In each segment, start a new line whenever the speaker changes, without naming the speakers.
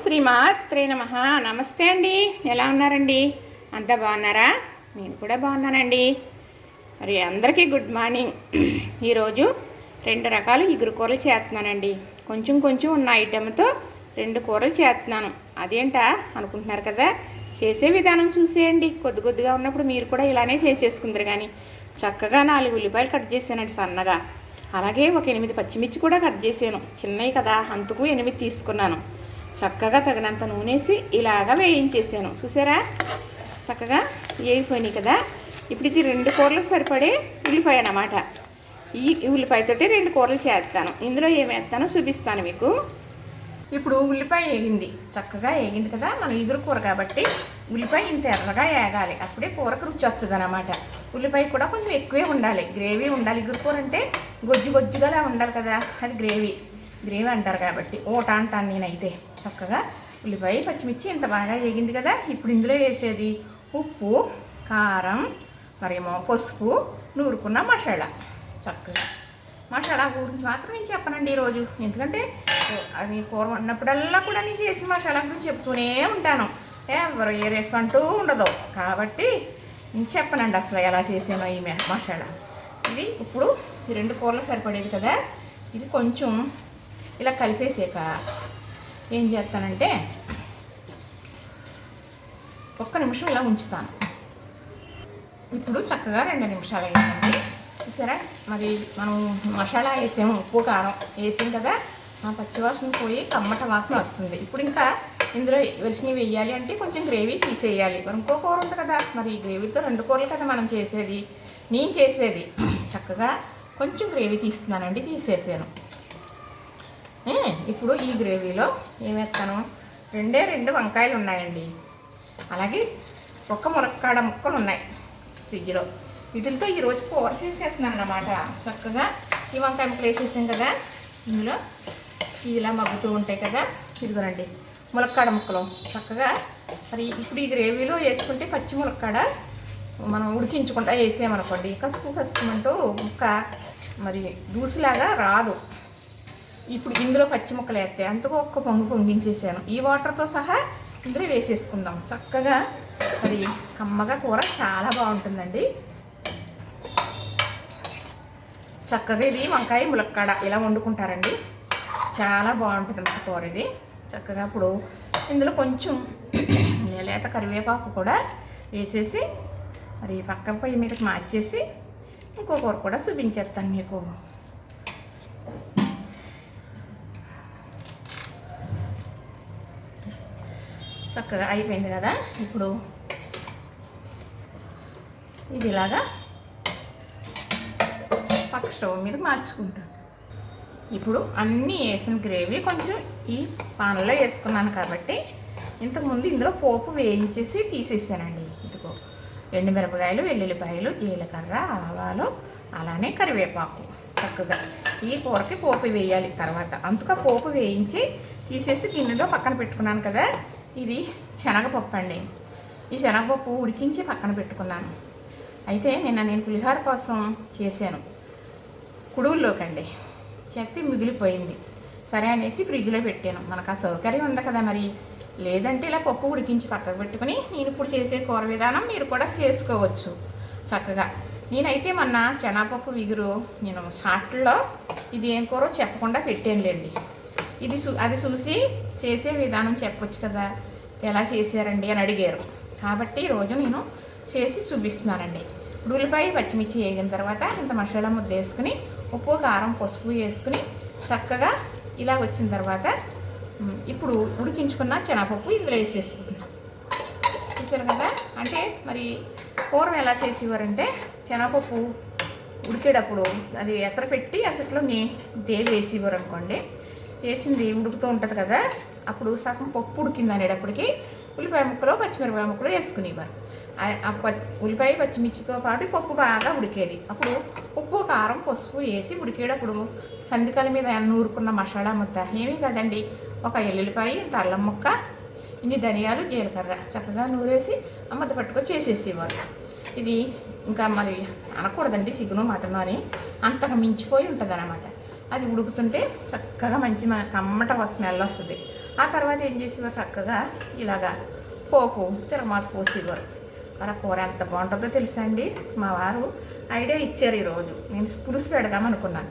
శ్రీమాత్రే నమః. నమస్తే అండి, ఎలా ఉన్నారండి? అంతా బాగున్నారా? నేను కూడా బాగున్నానండి. మరి అందరికీ గుడ్ మార్నింగ్. ఈరోజు 2 రకాల ఇగురు కూరలు చేస్తున్నానండి. కొంచెం కొంచెం ఉన్న ఐటెంతో 2 కూరలు చేస్తున్నాను. అదేంటా అనుకుంటున్నారు కదా? చేసే విధానం చూసేయండి. కొద్ది కొద్దిగా ఉన్నప్పుడు మీరు కూడా ఇలానే చేసేసుకుందరు. కానీ చక్కగా 4 ఉల్లిపాయలు కట్ చేసానండి సన్నగా. అలాగే ఒక 8 పచ్చిమిర్చి కూడా కట్ చేసాను. చిన్నవి కదా, అందుకు 8 తీసుకున్నాను. చక్కగా తగినంత నూనెసి ఇలాగా వేయించేసాను. చూసారా, చక్కగా వేగిపోయినాయి కదా. ఇప్పుడు ఇది 2 కూరలకు సరిపడే ఉల్లిపాయ అన్నమాట. ఈ ఉల్లిపాయతోటి 2 కూరలు చేస్తాను. ఇందులో ఏమి వేస్తానో చూపిస్తాను మీకు. ఇప్పుడు ఉల్లిపాయ వేగింది, చక్కగా వేగింది కదా. మనం ఇగురు కూర కాబట్టి ఉల్లిపాయ ఇంత ఎర్రగా వేగాలి, అప్పుడే కూరకు రుచి వస్తుంది అన్నమాట. ఉల్లిపాయ కూడా కొంచెం ఎక్కువే ఉండాలి, గ్రేవీ ఉండాలి. ఇగురు కూర అంటే గొజ్జు గొజ్జుగా ఉండాలి కదా, అది గ్రేవీ అంటారు కాబట్టి ఓట అంటాను నేనైతే. చక్కగా ఉల్లిపాయ పచ్చిమిర్చి ఇంత బాగా వేగింది కదా. ఇప్పుడు ఇందులో వేసేది ఉప్పు, కారం, మరేమో పసుపు, నూరుకున్న మసాలా. చక్కగా మసాలా గురించి మాత్రం నేను చెప్పనండి ఈరోజు, ఎందుకంటే అది కూర ఉన్నప్పుడల్లా కూడా నేను చేసిన మసాలా గురించి చెప్తూనే ఉంటాను. ఎవరు ఏ రెస్పాంటూ ఉండదు కాబట్టి నేను చెప్పనండి అసలు ఎలా చేసానో ఈ మసాలా. ఇది ఇప్పుడు ఈ 2 కూరలు సరిపడేది కదా. ఇది కొంచెం ఇలా కలిపేసాక ఏం చేస్తానంటే 1 నిమిషం ఇలా ఉంచుతాను. ఇప్పుడు చక్కగా 2 నిమిషాలు అయ్యిందండి. చూసారా, మరి మనం మసాలా వేసాము, ఉప్పు కారం వేసాం కదా, ఆ పచ్చివాసన పోయి కమ్మట వాసన వస్తుంది. ఇప్పుడు ఇంకా ఇందులో వెలిసినవి వేయాలి అంటే కొంచెం గ్రేవీ తీసేయాలి. మరి ఇంకో కూర ఉంటుంది కదా, మరి ఈ గ్రేవీతో 2 కూరలు కదా మనం చేసేది. నేను చేసేది చక్కగా కొంచెం గ్రేవీ తీస్తున్నానండి, తీసేసాను. ఇప్పుడు ఈ గ్రేవీలో ఏమేస్తాను, 2 వంకాయలు ఉన్నాయండి. అలాగే 1 ములక్కాడ ముక్కలు ఉన్నాయి ఫ్రిడ్జ్లో. వీటితో ఈరోజు కూర చేసేస్తున్నాను అన్నమాట. చక్కగా ఈ వంకాయ ముక్కలు వేసేసాం కదా, ఇందులో ఇలా మగ్గుతూ ఉంటాయి కదా. ఇదిగోనండి ములక్కాడ ముక్కలు. చక్కగా మరి ఇప్పుడు ఈ గ్రేవీలో వేసుకుంటే పచ్చి ములక్కాడ మనం ఉడికించుకుంటా వేసామనుకోండి, కసుకుమంటూ ముక్క మరి దూసులాగా రాదు. ఇప్పుడు ఇందులో పచ్చి ముక్కలు వేస్తే అంతకు 1 పొంగు పొంగించేసాను. ఈ వాటర్తో సహా ఇందులో వేసేసుకుందాం. చక్కగా మరి కమ్మగా కూర చాలా బాగుంటుందండి. చక్కగా ఇది వంకాయ ములక్కాడ ఇలా వండుకుంటారండి, చాలా బాగుంటుంది అన్నమాట కూర ఇది. చక్కగా ఇప్పుడు ఇందులో కొంచెం లేత కరివేపాకు కూడా వేసేసి మరి పక్క పొయ్యి మీదకి మార్చేసి ఇంకో కూర కూడా చూపించేస్తాను మీకు. చక్కగా అయిపోయింది కదా. ఇప్పుడు ఇది ఇలాగా పక్క స్టవ్ మీద మార్చుకుంటాను. ఇప్పుడు అన్నీ వేసిన గ్రేవీ కొంచెం ఈ పాన్లో వేసుకున్నాను కాబట్టి ఇంతకుముందు ఇందులో పోపు వేయించేసి తీసేసానండి. ఇదిగో ఎండుమిరపకాయలు, వెల్లుల్లిపాయలు, జీలకర్ర, ఆవాలు, అలానే కరివేపాకు. చక్కగా ఈ కూరకి పోపు వేయాలి తర్వాత. అందుకు పోపు వేయించి తీసేసి గిన్నెలో పక్కన పెట్టుకున్నాను కదా. ఇది శనగపప్పు అండి. ఈ శనగపప్పు ఉడికించి పక్కన పెట్టుకున్నాను. అయితే నేను పులిహోర కోసం చేశాను కుడువుల్లోకండి, చెత్త మిగిలిపోయింది. సరే అనేసి ఫ్రిడ్జ్లో పెట్టాను. మనకు ఆ సౌకర్యం ఉంది కదా, మరి లేదంటే ఇలా పప్పు ఉడికించి పక్కకు పెట్టుకుని నేను ఇప్పుడు చేసే కూర విధానం మీరు కూడా చేసుకోవచ్చు చక్కగా. నేనైతే మొన్న శనగపప్పు ఇగురు నేను షార్ట్లో ఇది ఏం కూర చెప్పకుండా పెట్టానులేండి. అది చూసి చేసే విధానం చెప్పొచ్చు కదా, ఎలా చేశారండి అని అడిగారు కాబట్టి ఈరోజు నేను చేసి చూపిస్తున్నానండి. ఉల్లిపాయ పచ్చిమిర్చి వేగిన తర్వాత ఇంత మసాలా ముద్ద వేసుకుని ఉప్పు, కారం, పసుపు వేసుకుని చక్కగా ఇలా వచ్చిన తర్వాత ఇప్పుడు ఉడికించుకున్న శనగపప్పు ఇందులో వేసేసుకుంటున్నాం. చూసారు కదా. అంటే మరి కూర ఎలా చేసేవారంటే శనగపప్పు ఉడికేటప్పుడు అది ఎసరు పెట్టి అసట్లో దేవి వేసేవారు అనుకోండి. వేసింది ఉడుకుతూ ఉంటుంది కదా, అప్పుడు సగం పప్పు ఉడికింది అనేటప్పటికి ఉల్లిపాయ ముక్కలు, పచ్చిమిరపకాయ ముక్కలు వేసుకునేవారు. ఉల్లిపాయ పచ్చిమిర్చితో పాటు పప్పు బాగా ఉడికేది. అప్పుడు ఉప్పు, కారం, పసుపు వేసి ఉడికేటప్పుడు సందికల మీద నూరుకున్న మసాలా ముద్ద ఏమీ కదండి, ఒక ఎల్లుల్లిపాయ, అల్లం ముక్క, ఇన్ని ధనియాలు, జీలకర్ర చక్కగా నూరేసి ముద్ద పట్టుకొని చేసేసేవారు. ఇది ఇంకా మరి అనకూడదండి చికెను మటను అని, అంతగా మించిపోయి ఉంటుంది అన్నమాట. అది ఉడుకుతుంటే చక్కగా మంచి కమ్మట స్మెల్ వస్తుంది. ఆ తర్వాత ఏం చేసేవారు, చక్కగా ఇలాగా పోపు తిరమాత పోసేవారు. మరి ఆ కూర ఎంత బాగుంటుందో తెలుసా అండి. మా వారు ఐడియా ఇచ్చారు ఈరోజు. నేను పులుసు పెడదాం అనుకున్నాను,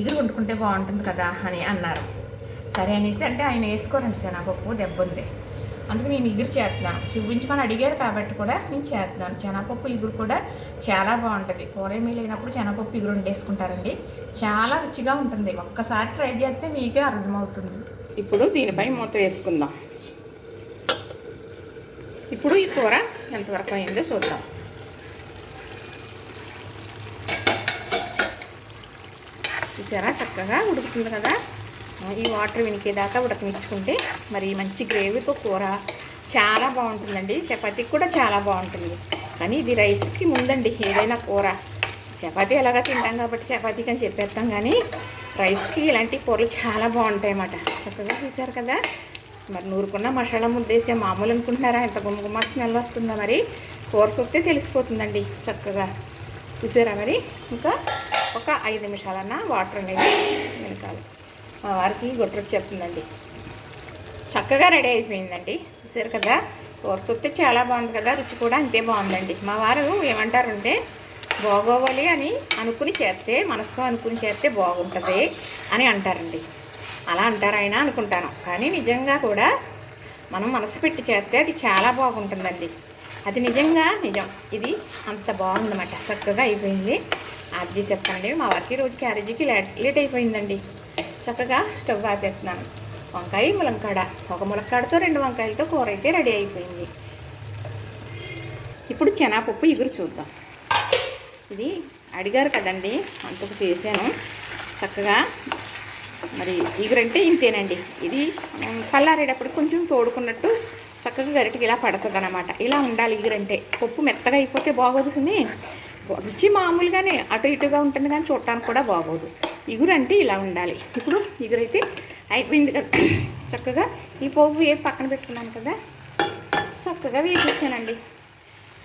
ఇగురు వండుకుంటే బాగుంటుంది కదా అని అన్నారు. సరే అనేసి అంటే ఆయన వేసుకోరండి శనగపప్పు, దెబ్బ ఉంది, అందుకు నేను ఇగురు చేస్తున్నాను. చూపించమని అడిగారు కాబట్టి కూడా నేను చేస్తున్నాను. శనగపప్పు ఇగురు కూడా చాలా బాగుంటుంది. కూర ఏమీ లేనప్పుడు శనగపప్పు ఇగురు వండేసుకుంటారండి, చాలా రుచిగా ఉంటుంది. ఒక్కసారి ట్రై చేస్తే మీకే అర్థమవుతుంది. ఇప్పుడు దీనిపై మూత వేసుకుందాం. ఇప్పుడు ఈ కూర ఎంతవరకు అయిందో చూద్దాం. చూసారా చక్కగా ఉడుకుతుంది కదా. ఈ వాటర్ వినికేదాకా ఉడకనిచ్చుకుంటే మరి మంచి గ్రేవీతో కూర చాలా బాగుంటుందండి. చపాతీకి కూడా చాలా బాగుంటుంది. కానీ ఇది రైస్కి ముందండి ఏదైనా కూర. చపాతీ ఎలాగా తింటాం కాబట్టి చపాతీకి అని చెప్పేస్తాం, కానీ రైస్కి ఇలాంటి కూరలు చాలా బాగుంటాయి అన్నమాట. చక్కగా చూసారు కదా. మరి నూరుకున్న మసాలా ముద్దేసే మామూలు అనుకుంటున్నారా, ఎంత గుమ్మగుమ్మ స్మెల్ వస్తుందో. మరి కూర చూస్తే తెలిసిపోతుందండి చక్కగా. చూసారా. మరి ఇంకా ఒక 5 నిమిషాలన్నా వాటర్ అనేది వెనకాలి. మా వారికి గొట్టొచ్చేస్తుందండి. చక్కగా రెడీ అయిపోయిందండి. చూసారు కదా. కూర చూస్తే చాలా బాగుంది కదా, రుచి కూడా అంతే బాగుందండి. మా వారు ఏమంటారంటే బాగోవాలి అని అనుకుని చేస్తే, మనసుతో అనుకుని చేస్తే బాగుంటుంది అని అంటారండి. అలా అంటారు ఆయన అనుకుంటాను, కానీ నిజంగా కూడా మనం మనసు పెట్టి చేస్తే అది చాలా బాగుంటుందండి. అది నిజంగా నిజం. ఇది అంత బాగుందన్నమాట. చక్కగా అయిపోయింది. ఆఫ్ చేసి చెప్తానండి. మా వారికి రోజు క్యారేజీకి లేట్ అయిపోయిందండి. చక్కగా స్టవ్ ఆపేస్తున్నాను. వంకాయ ములంకాడ, ఒక ములక్కాడతో 2 వంకాయలతో కూర అయితే రెడీ అయిపోయింది. ఇప్పుడు శనగపప్పు ఇగురు చూద్దాం. ఇది అడిగారు కదండి, అంతకు చేశాను. చక్కగా మరి ఇగురంటే ఇంతేనండి. ఇది చల్లారేటప్పుడు కొంచెం తోడుకున్నట్టు చక్కగా గరిటకి ఇలా పడుతుంది అన్నమాట. ఇలా ఉండాలి ఇగురంటే. పప్పు మెత్తగా అయిపోతే బాగోదు సుని. రుచి మామూలుగానే అటు ఇటుగా ఉంటుంది, కానీ చూడటానికి కూడా బాగోదు. ఇగురు అంటే ఇలా ఉండాలి. ఇప్పుడు ఇగురు అయితే అయిపోయింది కదా. చక్కగా ఈ పోపు వేపు పక్కన పెట్టుకున్నాను కదా, చక్కగా వేసేసానండి.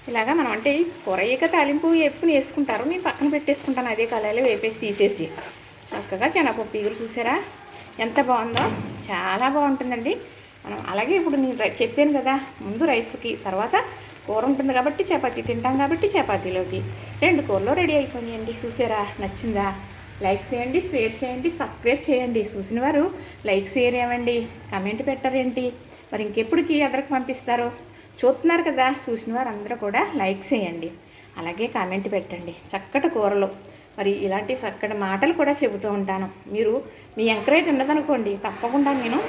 ఇలాగా మనం అంటే కూర అయ్యాక తాలింపు వేపుకుని వేసుకుంటారు, నేను పక్కన పెట్టేసుకుంటాను అదే కళాయిలో వేపేసి తీసేసి. చక్కగా శనగపప్పు ఇగురు చూసారా ఎంత బాగుందో. చాలా బాగుంటుందండి. మనం అలాగే ఇప్పుడు నేను చెప్పాను కదా, ముందు రైస్కి, తర్వాత కూర ఉంటుంది కాబట్టి చపాతీ తింటాం కాబట్టి చపాతీలోకి 2 కూరలు రెడీ అయిపోయాయండి. చూసారా. నచ్చిందా? లైక్ చేయండి, షేర్ చేయండి, సబ్స్క్రైబ్ చేయండి. చూసిన వారు లైక్ షేర్ ఏమండి, కమెంట్ పెట్టరేంటి? మరి ఇంకెప్పటికి ఎదరికి పంపిస్తారు? చూస్తున్నారు కదా. చూసిన వారు అందరూ కూడా లైక్ చేయండి, అలాగే కామెంట్ పెట్టండి. చక్కటి కూరలు, మరి ఇలాంటి చక్కటి మాటలు కూడా చెబుతూ ఉంటాను. మీరు మీ ఎంకరేజ్ ఉన్నదనుకోండి, తప్పకుండా నేను